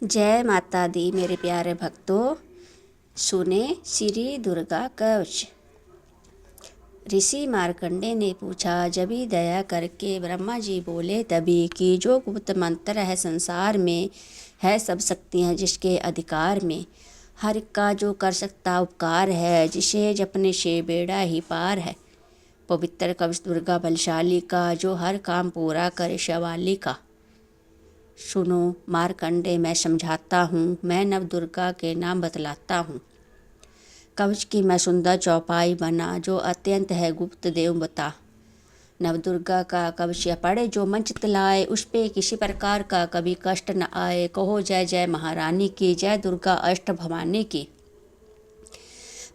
जय माता दी मेरे प्यारे भक्तों। सुने श्री दुर्गा कवच। ऋषि मार्कंडे ने पूछा, जभी दया करके ब्रह्मा जी बोले तभी कि जो गुप्त मंत्र है संसार में है, सब शक्तियाँ जिसके अधिकार में, हर का जो कर सकता उपकार है, जिसे जपने से बेड़ा ही पार है। पवित्र कवच दुर्गा बलशाली का, जो हर काम पूरा करे शिवाली का। सुनो मार्कंडे, मैं समझाता हूँ, मैं नव दुर्गा के नाम बतलाता हूँ। कवच की मैं सुंदर चौपाई बना, जो अत्यंत है गुप्त देव बता। नव दुर्गा का कवच पढ़े जो मन चितलाए, उस पे किसी प्रकार का कभी कष्ट न आए। कहो जय जय महारानी की, जय दुर्गा अष्ट भवानी की।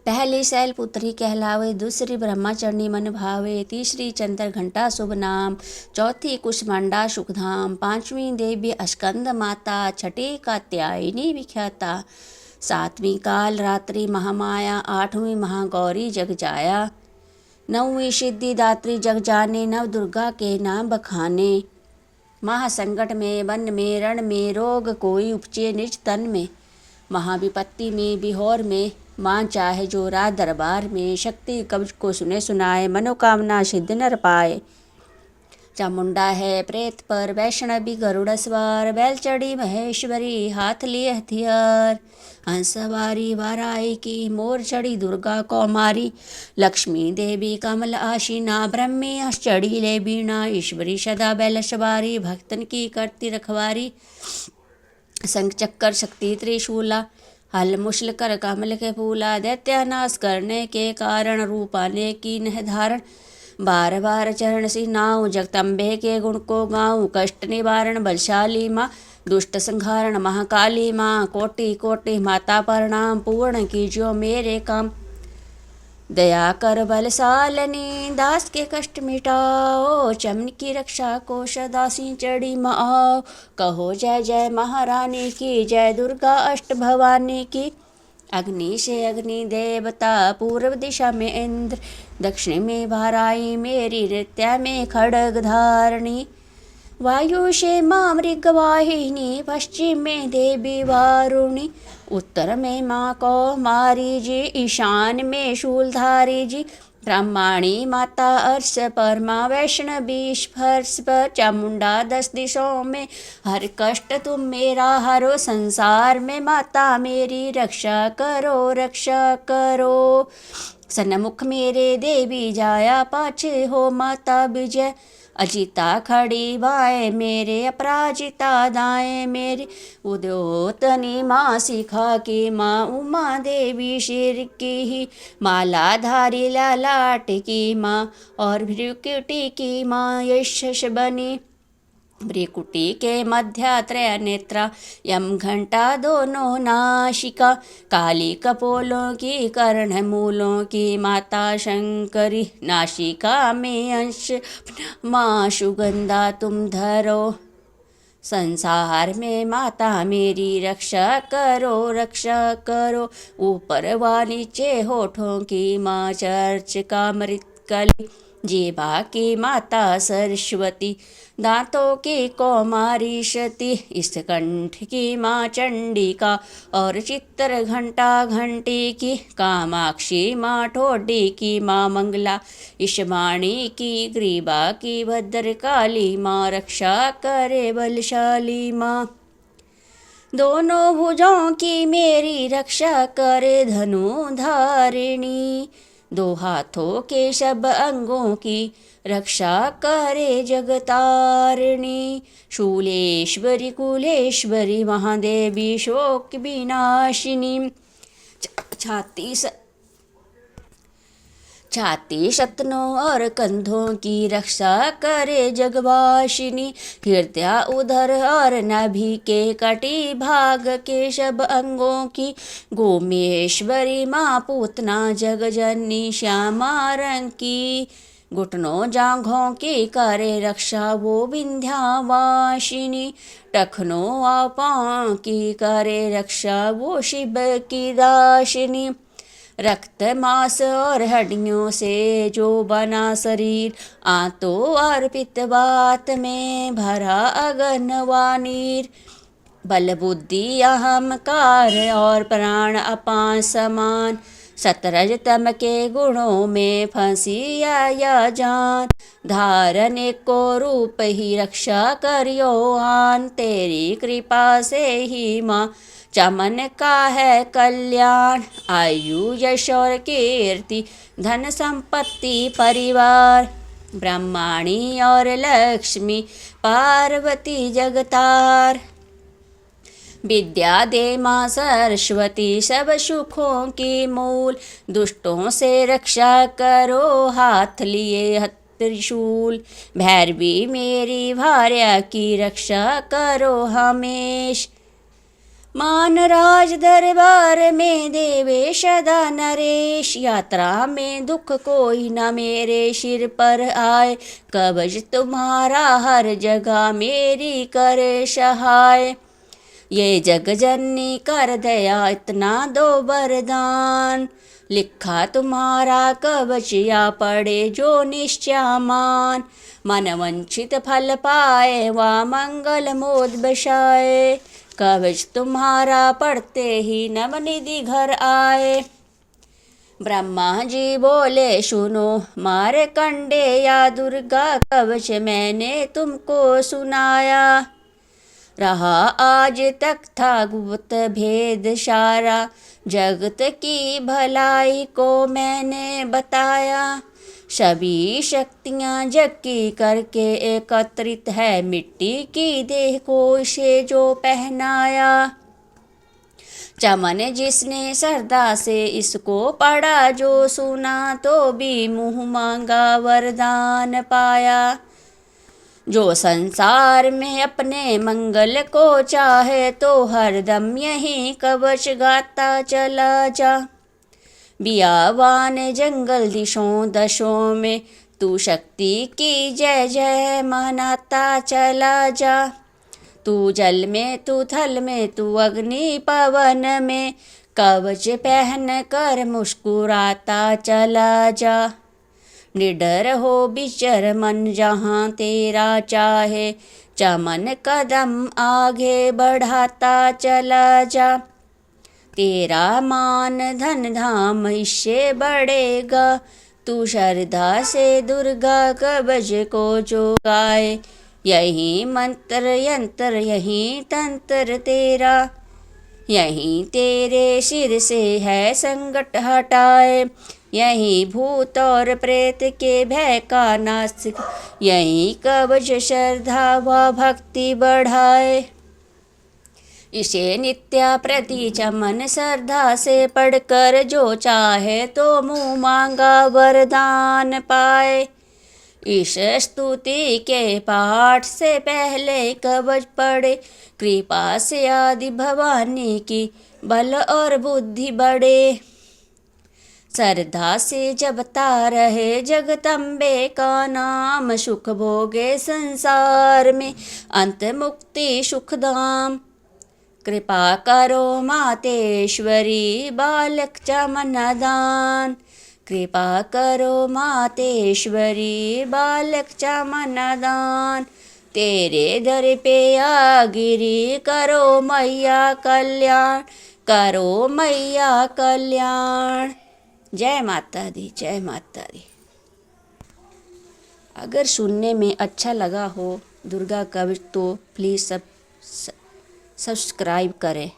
पहली शैलपुत्री कहलावे, दूसरी ब्रह्मचरणी मन भावे, तीसरी चंद्र घंटा शुभ नाम, चौथी कुष्मांडा सुखधाम, पांचवी देवी स्कंद माता, छठी कात्यायनी विख्याता, सातवीं काल रात्रि महामाया, आठवीं महागौरी जग जाया, नौवीं सिद्धि दात्री जग जाने, नव दुर्गा के नाम बखाने। महासंकट में वन में रण में, रोग कोई उपचे निज तन में, महाविपत्ति में बिहोर में, मां चाहे जो राज दरबार में, शक्ति कवच को सुने सुनाए, मनोकामना सिद्ध नर पाए। चामुंडा है प्रेत पर वैष्णवी गरुड़ सवार, बैल चढ़ी महेश्वरी हाथ लिए हथियार, हंस सवारी वाराई की, मोर चढ़ी दुर्गा कौमारी, लक्ष्मी देवी कमल आशीना, ब्रह्मी चढ़ी ले बीणा, ईश्वरी सदा बैल सवारी, भक्तन की करती रखवारी, शंख चक्कर शक्ति त्रिशूला, हल मुश्ल कर कमल के फूला, दैत्यानाश करने के कारण, रूपाने की नह धारण, बार बार चरण सिनाऊं, जगदम्बे के गुण को गाऊं, कष्ट निवारण बलशाली माँ, दुष्ट संहारण महाकाली माँ, कोटि कोटि माता प्रणाम, पूर्ण कीजियो मेरे काम, दया कर बलशालिनी, दास के कष्ट मिटाओ, चमन की रक्षा को सदासी चढ़ी माओ, कहो जय जय महारानी की, जय दुर्गा अष्ट भवानी की। अग्नि से अग्नि देवता, पूर्व दिशा में इंद्र, दक्षिण में वाराई मेरी, नृत्य में खड्ग धारणी, वायु से माँ मृगवाहिनी, पश्चिम में देवी वारुणी, उत्तर में माँ कौमारी जी, ईशान में शूलधारी जी, ब्रह्माणी माता अर्श पर, माँ वैष्णवी स्पर्श पर, चामुंडा 10 दिशों में, हर कष्ट तुम मेरा हरो, संसार में माता मेरी रक्षा करो रक्षा करो। सन्मुख मेरे देवी जाया, पाछे हो माता विजय, अजिता खड़ी बाएं मेरे, अपराजिता दाएं मेरे, उद्योतनी माँ शिखा की माँ, उमा देवी शेर की ही, मालाधारी ललाट की माँ, और भ्रुकुटी की माँ यशस बनी, भ्रिकुटी के मध्य त्रय नेत्रा, यम घंटा दोनों नाशिका, काली कपोलों की कर्ण मूलों की माता शंकरी, नाशिका में अंश माँ सुगंधा तुम धरो, संसार में माता मेरी रक्षा करो, ऊपर व नीचे होठों की माँ चर्च का मृत कली, जीवा की माता सरस्वती, दांतों की कौमारी सती, इस कंठ की माँ चंडिका, और चित्र घंटा घंटी की, कामाक्षी माँ ठोडी की माँ मंगला, ईशवाणी की ग्रीवा की भद्रकाली माँ, रक्षा करे बलशाली माँ, दोनों भुजों की मेरी रक्षा करे धनु धारिणी, दो हाथों के सब अंगों की रक्षा करे जगतारिणी, शूलेश्वरी कुलेश्वरी महादेवी शोक विनाशिनी, छाती शतनों और कंधों की रक्षा करे जगवासिनी, हृदय उदर और नाभि के कटी भाग के सब अंगों की, गोमेश्वरी माँ पूतना जगजननी श्यामा रंग की, घुटनों जांघों की करे रक्षा वो विंध्यावासिनी, टखनों पाँव की करे रक्षा वो शिव की दासिनी, रक्त मांस और हड्डियों से जो बना शरीर, आंतों और पित्त वात में भरा अगन व नीर, बल बुद्धि अहंकार और प्राण अपान समान, सतरज तम के गुणों में फंसी या जान। धारण को रूप ही रक्षा करियो आन, तेरी कृपा से ही माँ चमन का है कल्याण। आयु यश और कीर्ति धन संपत्ति परिवार, ब्रह्माणी और लक्ष्मी पार्वती जगतार। विद्या दे माँ सरस्वती सब सुखों की मूल, दुष्टों से रक्षा करो हाथ लिए त्रिशूल। भैरवी मेरी भार्या की रक्षा करो हमेश, मान राज दरबार में देवे सदा नरेश। यात्रा में दुख कोई न मेरे सिर पर आए, कवच तुम्हारा हर जगह मेरी करे सहाय। ये जग जननी कर दया इतना दो वरदान, लिखा तुम्हारा कवच या पड़े जो निश्चयमान। मन वंचित फल पाए वा मंगल मोद बसाए, कवच तुम्हारा पढ़ते ही नवनिधि घर आए। ब्रह्मा जी बोले सुनो मार्कंडे या दुर्गा, कवच मैंने तुमको सुनाया। रहा आज तक था गुप्त भेद सारा, जगत की भलाई को मैंने बताया। सभी शक्तियाँ जग की करके एकत्रित है, मिट्टी की देह को इसे जो पहनाया। चमन जिसने श्रद्धा से इसको पढ़ा, जो सुना तो भी मुँह मांगा वरदान पाया। जो संसार में अपने मंगल को चाहे, तो हरदम यही कवच गाता चला जा। बियावान जंगल दिशों दशों में तू शक्ति की जय जय मनाता चला जा। तू जल में तू थल में तू अग्नि पवन में, कवच पहन कर मुस्कुराता चला जा। निडर हो विचर मन जहाँ तेरा चाहे, चमन कदम आगे बढ़ाता चला जा। तेरा मान धन धाम इससे बढ़ेगा, तू श्रद्धा से दुर्गा कवच को जो गाए। यही मंत्र यंत्र यही तंत्र तेरा, यही तेरे सिर से है संकट हटाए। यही भूत और प्रेत के भय का नाश, यही कवच श्रद्धा व भक्ति बढ़ाए। इसे नित्या प्रति चमन श्रद्धा से पढ़कर जो चाहे तो मुँह मांगा वरदान पाए। इस स्तुति के पाठ से पहले कवच पढ़े, कृपा से आदि भवानी की बल और बुद्धि बढ़े। श्रद्धा से जपता रहे जगदम्बे का नाम, सुख भोगे संसार में अंत मुक्ति सुखधाम। कृपा करो मातेश्वरी बालक चमन दान, कृपा करो मातेश्वरी बालक चमन दान। तेरे दर पे आ गिरी करो मैया कल्याण, करो मैया कल्याण। जय माता दी, जय माता दी। अगर सुनने में अच्छा लगा हो दुर्गा कवच तो प्लीज़ सब्सक्राइब करें।